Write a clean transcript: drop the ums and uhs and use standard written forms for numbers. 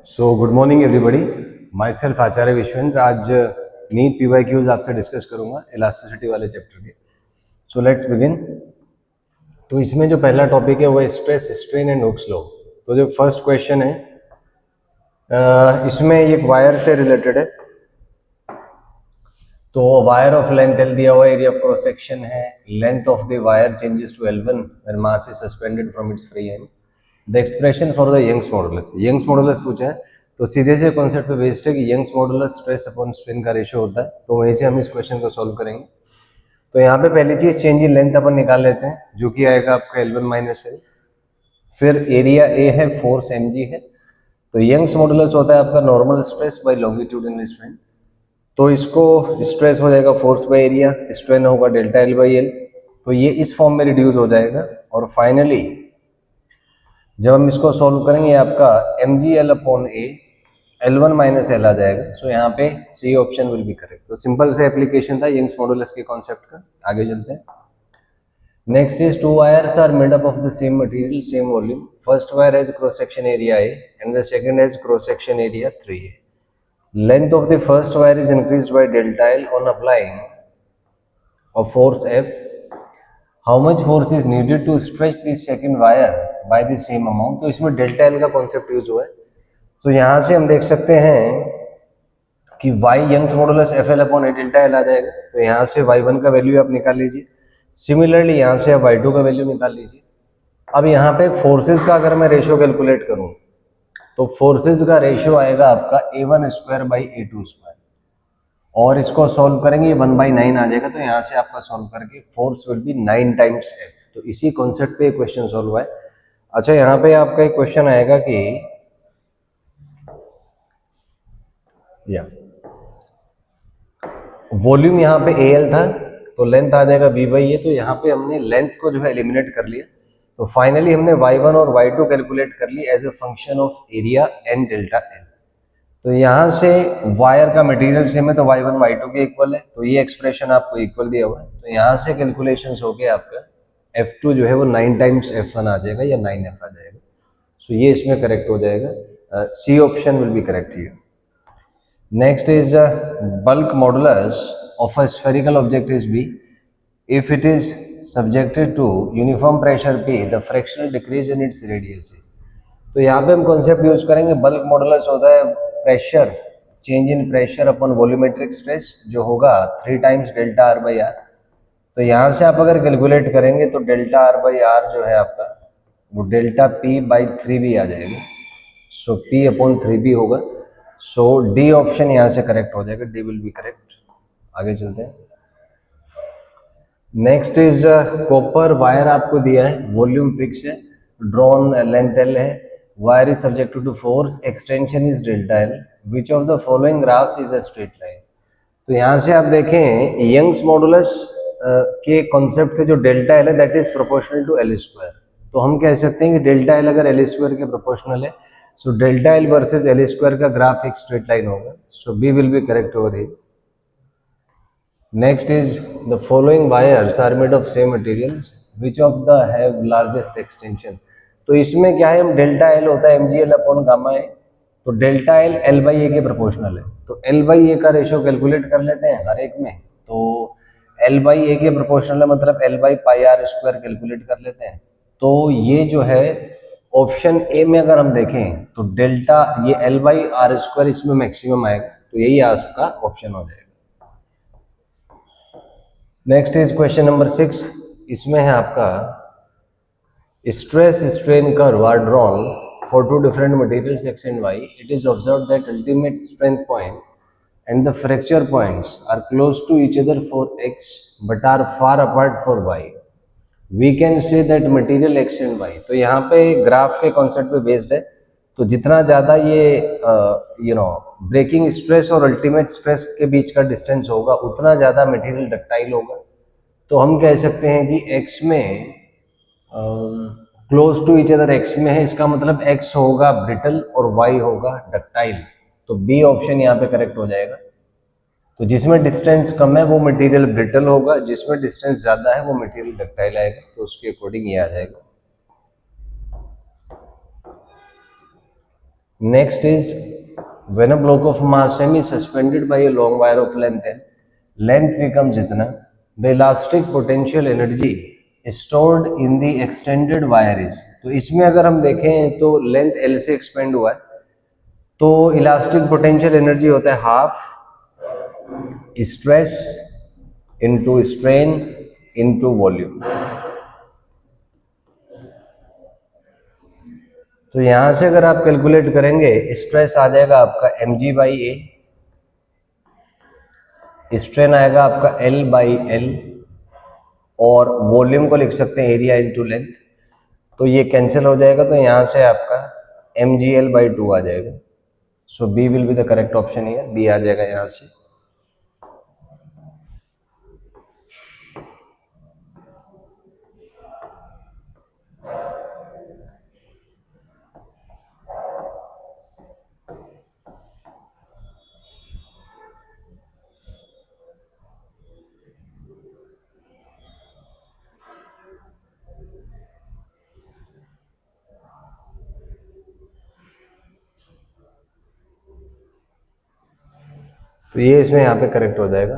सो good morning everybody, myself Acharya Vishvendra. आज NEET PYQs आपसे discuss करूंगा इलास्टिसिटी वाले चैप्टर के। So let's begin. तो इसमें जो पहला टॉपिक है वो है stress strain and Hooke's law. तो जो फर्स्ट क्वेश्चन है इसमें एक वायर से रिलेटेड है। तो वायर ऑफ लेंथ L दिया हुआ, एरिया ऑफ क्रॉस सेक्शन है, length of the wire changes to L1 when mass is suspended from its free end. The expression for the Young's modulus, Young's modulus पूछा है तो सीधे से concept पे based है कि Young's modulus stress upon strain का रेशियो होता है। तो वहीं से हम इस क्वेश्चन को सॉल्व करेंगे। तो यहाँ पे पहली चीज चेंज इन लेंथ अपन निकाल लेते हैं, जो कि आएगा आपका L1 माइनस L। फिर एरिया ए है, फोर्स mg है। तो यंग्स मॉडुलस होता है आपका normal stress by longitudinal strain. तो इसको स्ट्रेस हो जाएगा फोर्स बाई एरिया, स्ट्रेन होगा डेल्टा L बाई L। तो ये इस फॉर्म में रिड्यूस हो जाएगा। और फाइनली जब हम इसको सॉल्व करेंगे आपका mgl upon a L1 minus L आ जाएगा। सो यहाँ पे C option will be correct. तो सिंपल से एप्लीकेशन था यंग्स मॉडुलस के कॉन्सेप्ट का। आगे चलते हैं। Next is two wires are made up of the same material same volume. First wire has cross section area A and the second has cross section area 3A. Length of the first wire is increased by delta L on applying a force F. How much force is needed to stretch the second wire by the same amount? तो इसमें delta L का concept use हुआ है। तो यहाँ से हम देख सकते हैं कि y Young's modulus FL upon a delta L आ जाएगा। तो यहाँ से y1 का वैल्यू आप निकाल लीजिए। सिमिलरली यहाँ से आप y2 का वैल्यू निकाल लीजिए। अब यहाँ पे फोर्सेस का अगर मैं रेशियो कैलकुलेट करूँ तो फोर्सेस का रेशियो आएगा आपका A1 square by A2 square. और इसको सॉल्व करेंगे 1/9 आ जाएगा। तो यहाँ से आपका सॉल्व करके force will be 9 times F। तो इसी कॉन्सेप्ट पे क्वेश्चन सॉल्व हुआ है। अच्छा, यहाँ पे आपका एक क्वेश्चन आएगा कि वॉल्यूम यहाँ पे AL था तो लेंथ आ जाएगा B बाई A। तो यहाँ पे हमने लेंथ को जो है एलिमिनेट कर लिया। तो फाइनली हमने y1 और y2 कैलकुलेट कर ली as a function of area and delta L। तो यहाँ से वायर का मटेरियल सेम है तो y1 y2 के इक्वल है। तो ये एक्सप्रेशन आपको इक्वल दिया हुआ है। तो यहाँ से कैलकुलेशंस होके आपका F2 जो है वो 9 टाइम्स F1 आ जाएगा या 9F आ जाएगा। सो ये इसमें करेक्ट हो जाएगा। C option will be correct here. Next is bulk modulus of a spherical object is B. If it is subjected to uniform pressure P, the fractional decrease in its radius is. तो यहाँ पे हम concept use करेंगे bulk modulus होता है pressure, change in pressure upon volumetric stress जो होगा 3 times delta R by R. तो यहाँ से आप अगर कैलकुलेट करेंगे तो डेल्टा R बाई आर जो है आपका वो डेल्टा P बाई 3B आ जाएगा। सो P अपॉन 3B होगा। सो डी ऑप्शन यहाँ से करेक्ट हो जाएगा। D will be correct. आगे चलते हैं। नेक्स्ट इज कॉपर वायर आपको दिया है, वॉल्यूम फिक्स है, ड्रॉन लेंथ L है, wire is subjected to force, extension is delta L। Which of the following graphs is a straight line. तो यहाँ से आप देखें यंग्स मॉडुलस के कॉन्सेप्ट से जो डेल्टा L है that is proportional to L square. तो हम कह सकते हैं कि डेल्टा L अगर L स्क्वायर के प्रोपोर्शनल है so delta L versus L square का ग्राफ एक स्ट्रेट लाइन होगा। So B will be correct over here. Next is the following wires are made of same materials which of the have largest extension. तो इसमें क्या है, हम delta L होता है mgl अपॉन गामा है। तो delta L L by A के प्रोपोर्शनल है। तो L बाई A का रेशियो कैलकुलेट कर लेते हैं हर एक में। तो L बाई A के प्रोपोर्शनल है मतलब L by pi R square calculate कर लेते हैं। तो ये जो है ऑप्शन ए में अगर हम देखें तो डेल्टा ये L बाई आर स्क्वायर इसमें मैक्सिमम आएगा। तो यही आपका ऑप्शन हो जाएगा। Next is question number 6। इसमें है आपका stress strain curve are drawn for two different materials X and Y. It is observed that ultimate strength point and the fracture points are close to each other for X but are far apart for Y. We can say that material X and Y. तो यहाँ पे graph के concept पे based है। तो जितना ज़्यादा ये ब्रेकिंग स्ट्रेस और अल्टीमेट स्ट्रेस के बीच का डिस्टेंस होगा उतना ज़्यादा मटेरियल डक्टाइल होगा। तो हम कह सकते हैं कि X में close to each other X में है, इसका मतलब X होगा ब्रिटल और Y होगा डक्टाइल। तो बी ऑप्शन यहाँ पे करेक्ट हो जाएगा। तो जिसमें डिस्टेंस कम है वो मटेरियल ब्रिटल होगा, जिसमें डिस्टेंस ज्यादा है वो मटेरियल डक्टाइल आएगा। तो उसके अकॉर्डिंग ये आ जाएगा। Next is when a block of mass m is suspended by a long wire of length n, length becomes इतना, the elastic potential energy stored in the extended wire is, तो इसमें अगर हम देखें तो लेंथ L से expand हुआ है तो इलास्टिक पोटेंशियल एनर्जी होता है half stress into strain into volume. तो यहां से अगर आप कैलकुलेट करेंगे स्ट्रेस आ जाएगा आपका mg/a, स्ट्रेन आएगा आपका L/L, और वॉल्यूम को लिख सकते हैं एरिया इनटू लेंथ, तो ये कैंसिल हो जाएगा, तो यहां से आपका mgl/2 आ जाएगा। So B will be the correct option here, B आ जाएगा यहां से। तो ये इसमें यहाँ पे करेक्ट हो जाएगा।